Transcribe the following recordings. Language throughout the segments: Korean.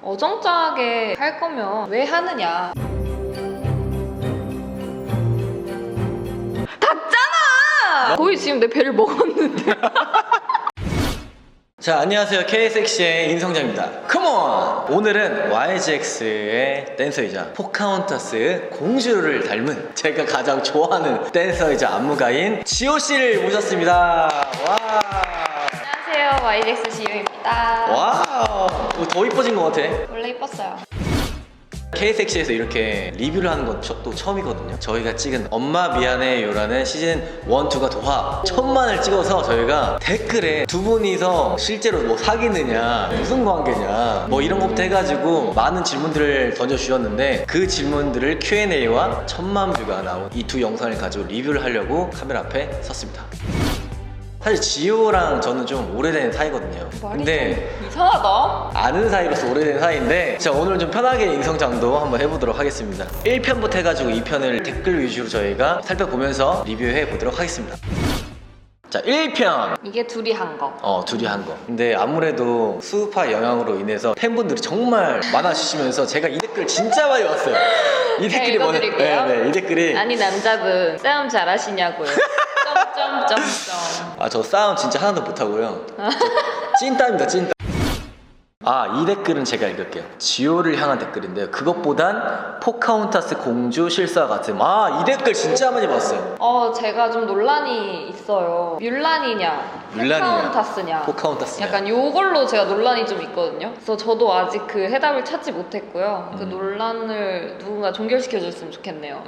어정쩡하게 할 거면 왜 하느냐. 닿잖아! 거의 지금 내 배를 먹었는데. 자, 안녕하세요. K섹시의 인성장입니다. 컴온! 오늘은 YGX의 댄서이자 포카혼타스 공주를 닮은 제가 가장 좋아하는 댄서이자 안무가인 지호씨를 모셨습니다. 와! 안녕하세요, YGX 지효입니다. 와우! 더 이뻐진 것 같아. 원래 이뻤어요. K섹시에서 이렇게 리뷰를 하는 건 또 처음이거든요. 저희가 찍은 엄마 미안해요라는 시즌 1, 2가 도합 1000만을 찍어서 저희가 댓글에 두 분이서 실제로 뭐 사귀느냐, 무슨 관계냐, 뭐 이런 것부터 해가지고 많은 질문들을 던져주셨는데 그 질문들을 Q&A와 1000만 뷰가 나온 이 두 영상을 가지고 리뷰를 하려고 카메라 앞에 섰습니다. 사실 지효랑 저는 좀 오래된 사이거든요. 근데 좀 이상하다. 아는 사이로서 오래된 사이인데 자, 오늘은 좀 편하게 인성장도 한번 해보도록 하겠습니다. 1편부터 해가지고 2편을 댓글 위주로 저희가 살펴보면서 리뷰해 보도록 하겠습니다. 자, 1편! 이게 둘이 한 거. 둘이 한 거. 근데 아무래도 수우파 영향으로 인해서 팬분들이 정말 많아주시면서 제가 이 댓글 진짜 많이 봤어요. 이 댓글이 읽어드릴게요. 네, 이 댓글이 아니 남자분 싸움 잘하시냐고요. 점점점점. 저 싸움 진짜 하나도 못하고요. 찐따입니다, 찐따. 이 댓글은 제가 읽을게요. 지효를 향한 댓글인데요. 그것보단 포카혼타스 공주 실사 같은. 이 댓글 진짜 많이 봤어요. 제가 좀 논란이 있어요. 뮬란이냐, 포카혼타스냐. 포카혼타스냐. 약간 요걸로 제가 논란이 좀 있거든요. 그래서 저도 아직 그 해답을 찾지 못했고요. 그 논란을 누군가 종결시켜줬으면 좋겠네요.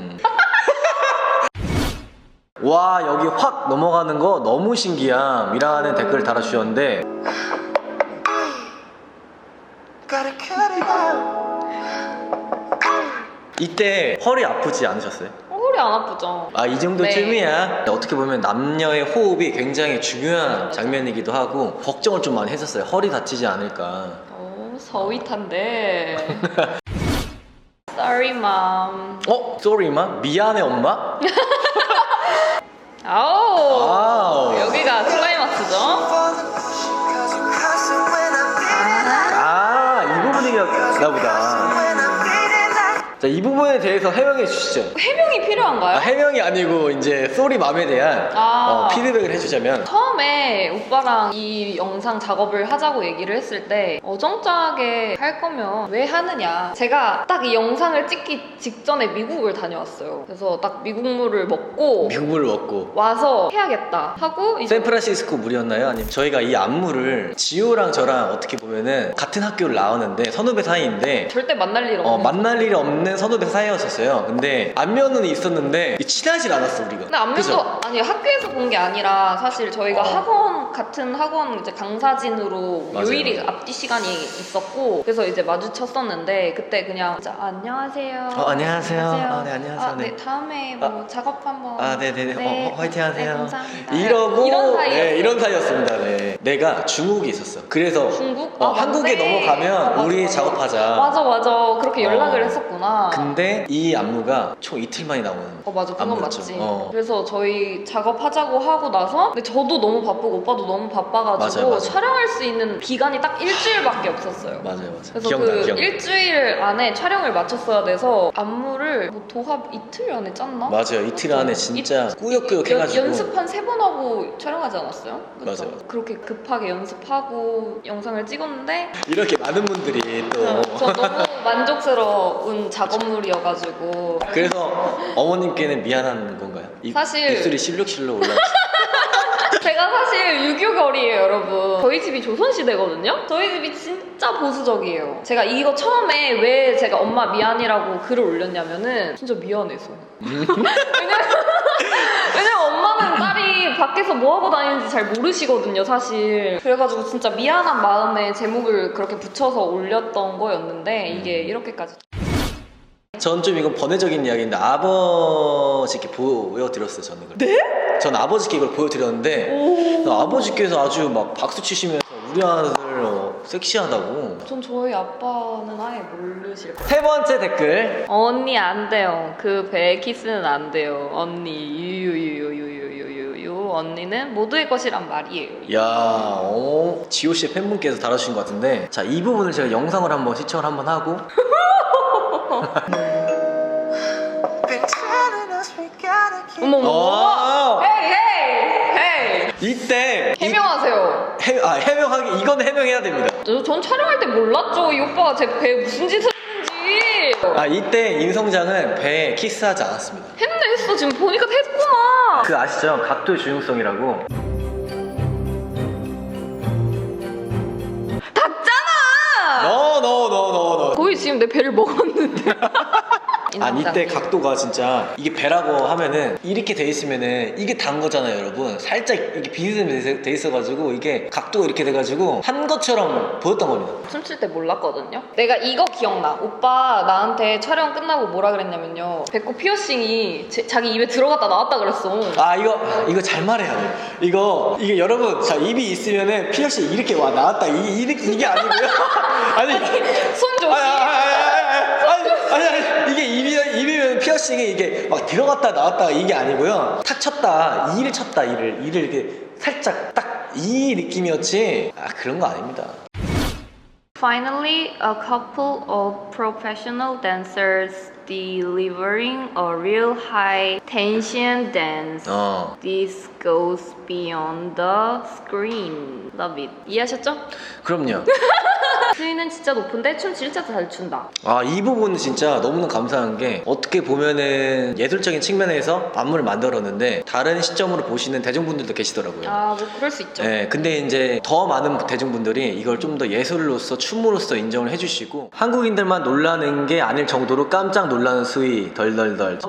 와, 여기 확 넘어가는 거 너무 신기함이라는 댓글을 달아주셨는데 이때 허리 아프지 않으셨어요? 허리 안 아프죠? 이 정도쯤이야. 어떻게 보면 남녀의 호흡이 굉장히 중요한 장면이기도 하고 걱정을 좀 많이 했었어요. 허리 다치지 않을까. 서윗한데. Sorry, mom. Sorry, ma? 미안해, 엄마? 아우. 여기가 클라이막스죠? 이 부분이었나 보다. 자, 이 부분에 대해서 해명해 주시죠. 해명이 필요한가요? 해명이 아니고 이제 쏘리 맘에 대한 피드백을 해주자면 처음에 오빠랑 이 영상 작업을 하자고 얘기를 했을 때 어정쩡하게 할 거면 왜 하느냐. 제가 딱 이 영상을 찍기 직전에 미국을 다녀왔어요. 그래서 딱 미국물을 먹고 미국물을 먹고 와서 해야겠다 하고 이제 샌프란시스코 물이었나요? 아니면 저희가 이 안무를 지효랑 저랑 어떻게 보면은 같은 학교를 나왔는데 선후배 사이인데 절대 만날 일 없는 만날 일이 없는 선후배 사이였었어요. 근데 안면은 있었는데 친하질 않았어 우리가. 근데 안면도 그죠? 아니 학교에서 본 게 아니라 사실 저희가 같은 학원 이제 강사진으로 맞아요. 요일이 앞뒤 시간이 있었고 그래서 이제 마주쳤었는데 그때 그냥 진짜 안녕하세요. 안녕하세요. 네, 안녕하세요. 네, 다음에 뭐 작업 한번. 네네네. 네. 화이팅 하세요. 네, 감사합니다. 이러고 이런 사이였어요. 이런 사이였습니다. 네. 내가 중국에 있었어. 그래서 중국? 한국에 맞네. 넘어가면 맞아, 우리 맞아. 작업하자. 맞아. 그렇게 연락을 했었구나. 근데 이 안무가 총 이틀 만에 나오는 맞아. 그건 안무였죠. 맞지. 그래서 저희 작업하자고 하고 나서 근데 저도 너무 바쁘고 오빠도 너무 바빠가지고 맞아요. 촬영할 수 있는 기간이 딱 일주일밖에 없었어요. 맞아요. 그래서 기억나. 일주일 안에 촬영을 마쳤어야 돼서 안무를 뭐 도합 이틀 안에 짰나? 맞아요. 이틀 안에 진짜 꾸역꾸역 해가지고 연습 한 3번 하고 촬영하지 않았어요? 그쵸? 맞아요. 그렇게 급하게 연습하고 영상을 찍었는데 이렇게 많은 분들이 또 저 너무 만족스러운 작업물이어가지고 그래서 어머님께는 미안한 건가요? 사실- 입술이 실룩실룩 올라왔어요. 제가 사실 6.25거리예요 여러분. 저희 집이 조선시대거든요? 저희 집이 진짜 보수적이에요. 제가 이거 처음에 왜 제가 엄마 미안이라고 글을 올렸냐면은 진짜 미안해서. 왜냐면 엄마는 딸이 밖에서 뭐하고 다니는지 잘 모르시거든요 사실. 그래가지고 진짜 미안한 마음에 제목을 그렇게 붙여서 올렸던 거였는데 이게 이렇게까지. 전 좀 이건 번외적인 이야기인데 아버지께 보여드렸어요 저는 이걸. 네? 전 아버지께 이걸 보여드렸는데 아버지께서 아주 막 박수 치시면서 우리 아들 섹시하다고. 전 저희 아빠는 아예 모르실 거예요. 세 번째 댓글. 언니 안 돼요. 그 배 키스는 안 돼요. 언니 유유유유유유유유 그리고 언니는 모두의 것이란 말이에요. 야, 지호 씨의 팬분께서 달아주신 것 같은데, 자, 이 부분을 제가 영상을 한번 시청을 한번 하고. 어머, 헤이 헤이 헤이. 이때 해명하세요. 해명하기, 이건 해명해야 됩니다. 전 촬영할 때 몰랐죠. 이 오빠가 제 배에 무슨 짓을 했는지. 이때 임성장은 배에 키스하지 않았습니다. 했어. 지금 보니까 했구나. 그 아시죠? 각도의 중요성이라고. 닿잖아. No. 거의 지금 내 배를 먹었는데. 이때 각도가 진짜 이게 배라고 하면은 이렇게 돼 있으면은 이게 단 거잖아요, 여러분. 살짝 이게 비스듬히 돼 있어가지고 이게 각도가 이렇게 돼가지고 한 것처럼 보였던 겁니다. 춤출 때 몰랐거든요. 내가 이거 기억나. 오빠 나한테 촬영 끝나고 뭐라 그랬냐면요. 배꼽 피어싱이 자기 입에 들어갔다 나왔다 그랬어. 이거 잘 말해야 돼. 이게 여러분, 자, 입이 있으면은 피어싱 이렇게 나왔다. 이게 아니고요. 아니 손 조심. 아니 입이면 피어싱이 이게 막 들어갔다 나왔다 이게 아니고요. 탁 쳤다, 이를 쳤다, 이를 이렇게 살짝 딱 이 느낌이었지. 그런 거 아닙니다. Finally, a couple of professional dancers delivering a real high tension dance. This goes beyond the screen. Love it. 이해하셨죠? 그럼요. 수위는 진짜 높은데 춤 진짜 잘 춘다. 이 부분은 진짜 너무나 감사한 게, 어떻게 보면은 예술적인 측면에서 안무를 만들었는데 다른 시점으로 보시는 대중분들도 계시더라고요. 뭐 그럴 수 있죠. 네, 근데 이제 더 많은 대중분들이 이걸 좀 더 예술로서, 춤으로서 인정을 해주시고, 한국인들만 놀라는 게 아닐 정도로 깜짝 놀라는 수위 덜덜덜.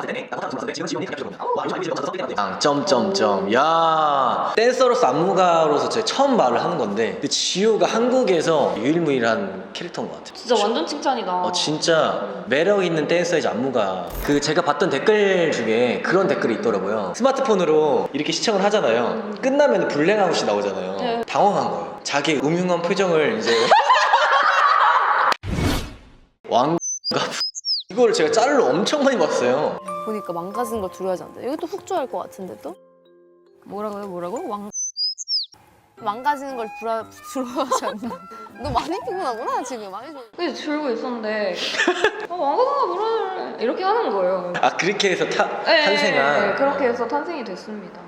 점점점. 야, 댄서로서 안무가로서 제가 처음 말을 하는 건데, 근데 지효가 한국에서 유일무이한 캐릭터인 것 같아요. 진짜 완전 칭찬이다. 진짜 매력 있는 댄서이자 안무가. 제가 봤던 댓글 중에 그런 댓글이 있더라고요. 스마트폰으로 이렇게 시청을 하잖아요. 끝나면 블랙아웃이 나오잖아요. 네. 당황한 거예요. 자기 음흉한 표정을 이제 왕가 이거를 제가 짤로 엄청 많이 봤어요. 보니까 망가지는 걸 두려워하지 않는다. 이것도 훅 좋아할 것 같은데 또? 뭐라고요? 망가지는 걸 두려워하지 않나? 너 많이 피곤하구나 지금. 많이 좀. 근데 들고 있었는데 왕가가 뭐라 이렇게 하는 거예요. 그렇게 해서 탄생한. 네, 그렇게 해서 탄생이 됐습니다.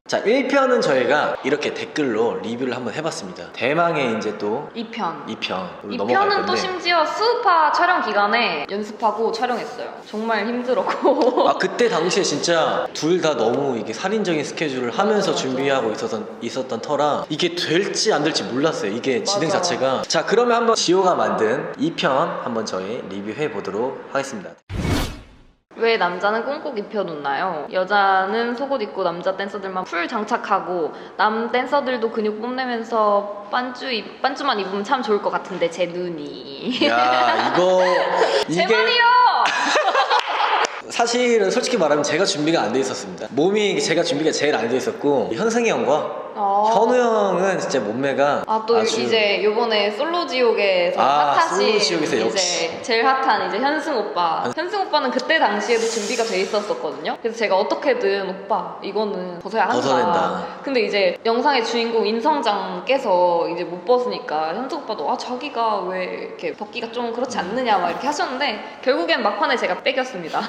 자, 1편은 저희가 이렇게 댓글로 리뷰를 한번 해봤습니다. 대망의 이제 또 2편. 2편으로 넘어갈 2편은 건데, 또 심지어 수우파 촬영 기간에 연습하고 촬영했어요. 정말 힘들었고. 그때 당시에 진짜 둘 다 너무 이게 살인적인 스케줄을 하면서 맞아. 준비하고 있었던 터라 이게 될지 안 될지 몰랐어요. 이게 진행 맞아. 자체가. 자, 그러면 한번 지호가 만든 2편 한번 저희 리뷰해 보도록 하겠습니다. 왜 남자는 꽁꼭 입혀놓나요? 여자는 속옷 입고 남자 댄서들만 풀 장착하고 남 댄서들도 근육 뽐내면서 반주만 입으면 참 좋을 것 같은데 제 눈이. 야, 제 말이요! 사실은 솔직히 말하면 제가 준비가 안 돼 있었습니다. 몸이 제가 준비가 제일 안 돼 있었고, 현승이 형과 현우 형은 진짜 몸매가 또 아주... 이제 요번에 솔로지옥에서 핫하신 솔로지옥에서 이제 역시 제일 핫한 이제 현승 오빠. 현승 오빠는 그때 당시에도 준비가 돼 있었거든요. 그래서 제가 어떻게든 오빠 이거는 벗어야 한다. 벗어야 된다. 근데 이제 영상의 주인공 인성장께서 이제 못 벗으니까 현승 오빠도 자기가 왜 이렇게 벗기가 좀 그렇지 않느냐 막 이렇게 하셨는데 결국엔 막판에 제가 빼겼습니다.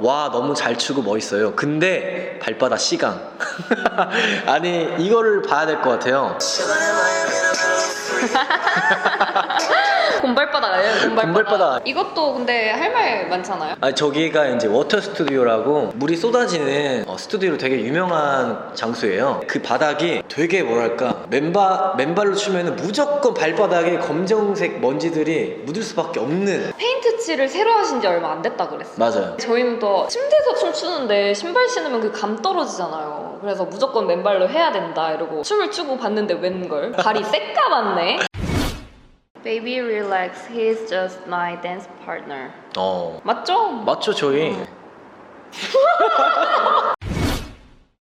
와, 너무 잘 추고 멋있어요. 근데 발바닥 시강. 아니, 이거를 봐야 될 것 같아요. 곰발바닥 아니에요? 곰발바닥. 이것도 근데 할 말 많잖아요. 저기가 이제 워터 스튜디오라고 물이 쏟아지는 스튜디오로 되게 유명한 장소예요. 그 바닥이 되게 뭐랄까, 맨발로 추면은 무조건 발바닥에 검정색 먼지들이 묻을 수밖에 없는. 페인트 칠을 새로 하신 지 얼마 안 됐다 그랬어요. 맞아요. 저희는 또 침대에서 춤추는데 신발 신으면 그 감 떨어지잖아요. 그래서 무조건 맨발로 해야 된다 이러고 춤을 추고 봤는데 웬걸 발이 새까맣네. Baby relax, he's just my dance partner. 맞죠? 저희.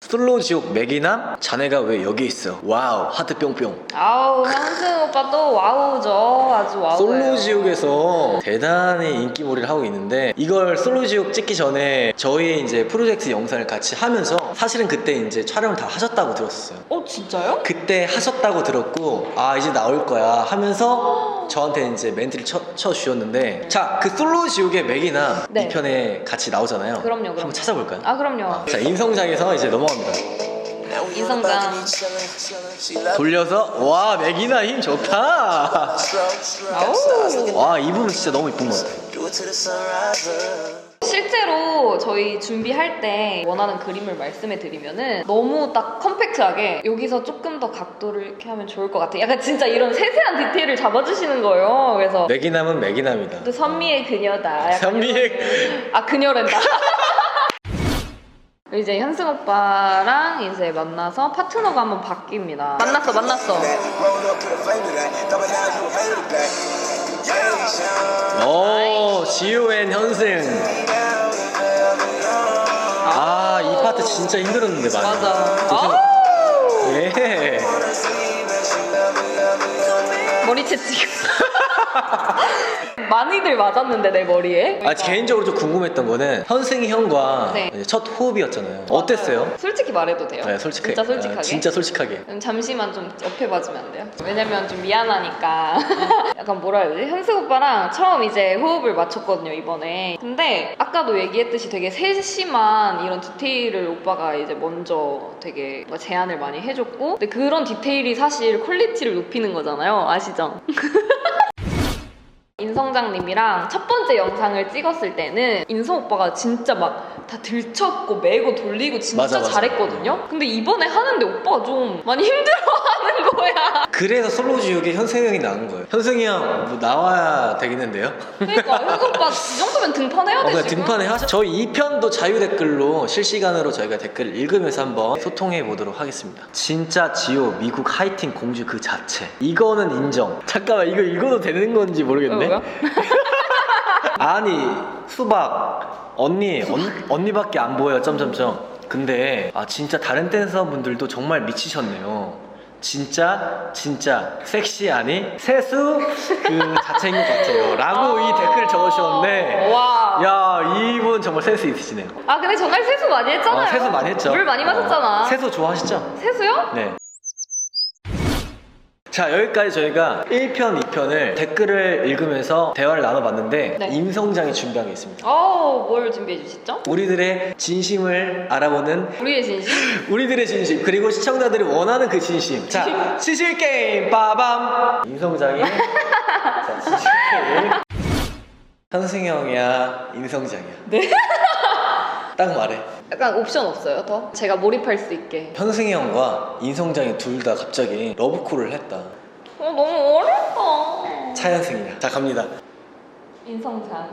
솔로 지옥 매기남? 자네가 왜 여기 있어? 와우, 하트 뿅뿅. 현승 오빠 또 와우죠. 아주 와우예요. 솔로지옥에서 대단히 인기몰이를 하고 있는데 이걸 솔로지옥 찍기 전에 저희 이제 프로젝트 영상을 같이 하면서 사실은 그때 이제 촬영을 다 하셨다고 들었어요. 진짜요? 그때 하셨다고 들었고 아 이제 나올 거야 하면서 저한테 이제 멘트를 쳐주셨는데 자 그 솔로지옥의 맥이나 네. 이 편에 같이 나오잖아요. 그럼요. 한번 찾아볼까요? 아 그럼요. 자 인성장에서 이제 넘어갑니다. 인성장. 돌려서 와 맥이나 힘 좋다. 아우. 와 이 부분 진짜 너무 이쁜 것 같아요. 실제로 저희 준비할 때 원하는 그림을 말씀해 드리면은 너무 딱 컴팩트하게 여기서 조금 더 각도를 이렇게 하면 좋을 것 같아. 약간 진짜 이런 세세한 디테일을 잡아주시는 거예요. 그래서 맥이남은 맥이남이다. 또 선미의 그녀다. 약간 선미의 이런- 아 그녀랜다. 이제 현승 오빠랑 이제 만나서 파트너가 한번 바뀝니다. 만났어. 오 지효 앤 현승. 아 이 파트 진짜 힘들었는데 많이. 맞아. 예. 머리 채찍. 많이들 맞았는데 내 머리에. 아 개인적으로 좀 궁금했던 거는 현승이 형과 네. 이제 첫 호흡이었잖아요. 어땠어요? 솔직히 말해도 돼요? 네, 솔직하게. 진짜 솔직하게? 아, 진짜 솔직하게. 그럼 잠시만 좀 옆에 봐주면 안 돼요? 왜냐면 좀 미안하니까. 약간 뭐라 해야 되지? 현승 오빠랑 처음 이제 호흡을 맞췄거든요, 이번에. 근데 아까도 얘기했듯이 되게 세심한 이런 디테일을 오빠가 이제 먼저 되게 뭔가 제안을 많이 해줬고, 근데 그런 디테일이 사실 퀄리티를 높이는 거잖아요. 아시죠? 인성장님이랑 첫 번째 영상을 찍었을 때는 인성 오빠가 진짜 막 다 들쳤고 매고 돌리고 진짜 맞아. 잘했거든요? 근데 이번에 하는데 오빠가 좀 많이 힘들어하는 거야. 그래서 솔로지옥에 현승이 형이 나온 거예요. 현승이 형 뭐 나와야 되겠는데요? 그러니까 현성 오빠 이 정도면 등판해야 돼 그냥 지금. 등판에 하죠. 저희 2편도 자유 댓글로 실시간으로 저희가 댓글을 읽으면서 한번 소통해 보도록 하겠습니다. 진짜 지효 미국 하이틴 공주 그 자체. 이거는 인정. 잠깐만 이거 읽어도 되는 건지 모르겠네. 뭐야? 아니 수박 언니밖에 안 보여 점점점. 근데 아 진짜 다른 댄서분들도 정말 미치셨네요. 진짜 섹시하니 세수 그 자체인 것 같아요 라고 이 댓글을 적어주셨는데 와. 야 이분 정말 센스 있으시네요. 아 근데 전날 세수 많이 했잖아요. 세수 많이 했죠. 물 많이 마셨잖아. 세수 좋아하시죠? 세수요? 네. 자 여기까지 저희가 1편, 2편을 댓글을 읽으면서 대화를 나눠봤는데 네. 임성장이 준비한 게 있습니다. 뭘 준비해 주시죠? 우리들의 진심을 알아보는 우리의 진심? 우리들의 진심 그리고 시청자들이 원하는 그 진심. 자 진실 게임 빠밤. 임성장이 자 진실 게임. 현승이 형이야 임성장이야. 네? 딱 말해. 약간 옵션 없어요 더? 제가 몰입할 수 있게. 현승이 형과 임성장이 둘 다 갑자기 러브콜을 했다. 너무 어렵다. 차현승이야. 자 갑니다. 인성장.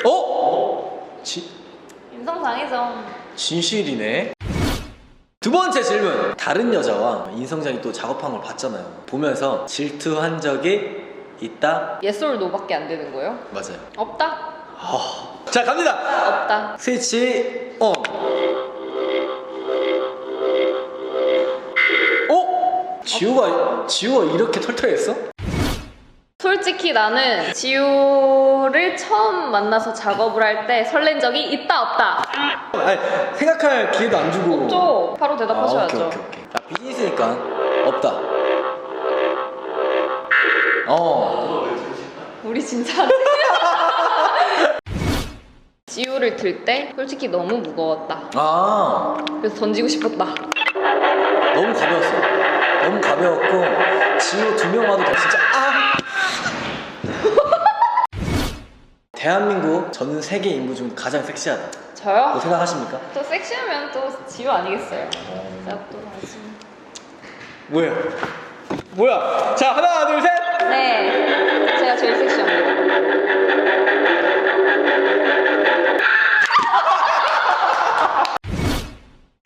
어? 인성장이죠. 진실이네. 두 번째 질문. 다른 여자와 인성장이 또 작업한 걸 봤잖아요. 보면서 질투한 적이 있다? yes or no밖에 안 되는 거예요? 맞아요. 없다? 자 갑니다. 없다. 스위치 온. 어? 지우가 이렇게 털털했어? 솔직히 나는 지효를 처음 만나서 작업을 할 때 설렌 적이 있다 없다? 아니 생각할 기회도 안 주고. 없죠. 바로 대답하셔야죠. 오케이. 아, 비즈니스니까 없다. 우리 진짜 지효를 들 때 솔직히 너무 무거웠다. 아 그래서 던지고 싶었다. 너무 가벼웠어. 너무 가벼웠고 지우 2명 와도 더 진짜 대한민국 전 세계 인구 중 가장 섹시하다. 저요? 뭐 생각하십니까? 또 섹시하면 또 지효 아니겠어요? 제가 또 다시. 뭐야? 자 하나 둘 셋. 네, 제가 제일 섹시합니다.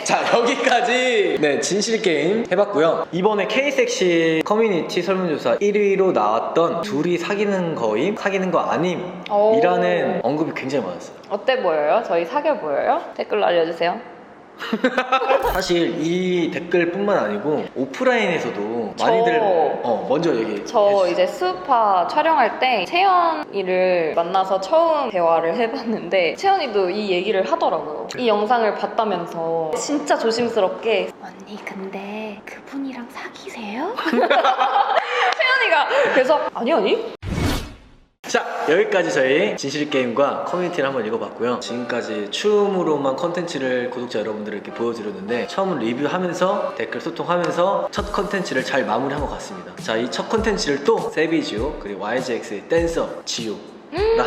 자 여기까지 네 진실 게임 해봤고요. 이번에 K섹시 커뮤니티 설문조사 1위로 나왔던 둘이 사귀는 거임, 사귀는 거 아님 오. 이라는 언급이 굉장히 많았어요. 어때 보여요? 저희 사겨 보여요? 댓글로 알려주세요. 사실 이 댓글뿐만 아니고 오프라인에서도 많이들 먼저 얘기해 저 이제 스우파 촬영할 때 채연이를 만나서 처음 대화를 해봤는데 채연이도 이 얘기를 하더라고요. 이 영상을 봤다면서 진짜 조심스럽게 언니 근데 그분이랑 사귀세요? 채연이가 그래서 아니 자, 여기까지 저희 진실게임과 커뮤니티를 한번 읽어봤고요. 지금까지 춤으로만 컨텐츠를 구독자 여러분들에게 보여드렸는데 처음 리뷰하면서 댓글 소통하면서 첫 컨텐츠를 잘 마무리한 것 같습니다. 자, 이 첫 컨텐츠를 또 세비지오 그리고 YGX의 댄서 지오가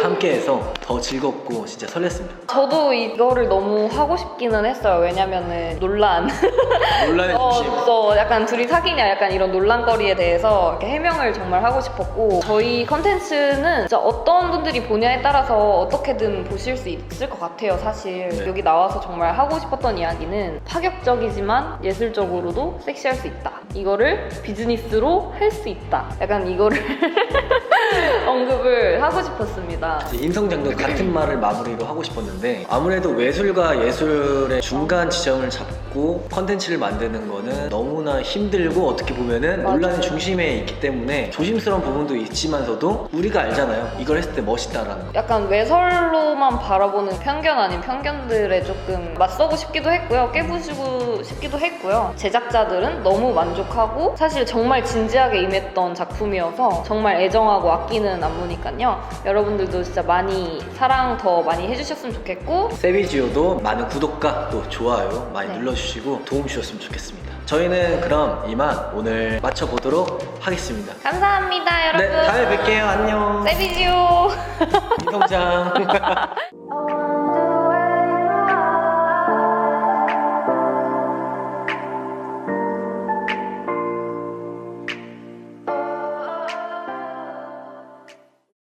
함께해서 더 즐겁고 진짜 설렜습니다. 저도 이거를 너무 하고 싶기는 했어요. 왜냐면은 논란의 중심. 약간 둘이 사귀냐 약간 이런 논란거리에 대해서 이렇게 해명을 정말 하고 싶었고 저희 컨텐츠는 진짜 어떤 분들이 보냐에 따라서 어떻게든 보실 수 있을 것 같아요. 사실 네. 여기 나와서 정말 하고 싶었던 이야기는 파격적이지만 예술적으로도 섹시할 수 있다. 이거를 비즈니스로 할 수 있다. 약간 이거를 언급을 하고 싶었습니다. 인성장도 같은 말을 마무리로 하고 싶었는데 아무래도 외술과 예술의 중간 지점을 잡고 컨텐츠를 만드는 거는 너무나 힘들고 어떻게 보면은 맞아요. 논란의 중심에 있기 때문에 조심스러운 부분도 있지만서도 우리가 알잖아요. 이걸 했을 때 멋있다라는 거. 약간 외설로만 바라보는 편견 아닌 편견들에 조금 맞서고 싶기도 했고요. 깨부수고 싶기도 했고요. 제작자들은 너무 만족하고 사실 정말 진지하게 임했던 작품이어서 정말 애정하고 아끼는 안무니까요. 여러분들도 진짜 많이 사랑 더 많이 해주셨으면 좋겠고 세비지오도 많은 구독과 또 좋아요 많이 네. 눌러주시고 도움 주셨으면 좋겠습니다. 저희는 그럼 이만 오늘 마쳐보도록 하겠습니다. 감사합니다 여러분. 네, 다음에 뵐게요. 안녕. 세비지오. 인성장.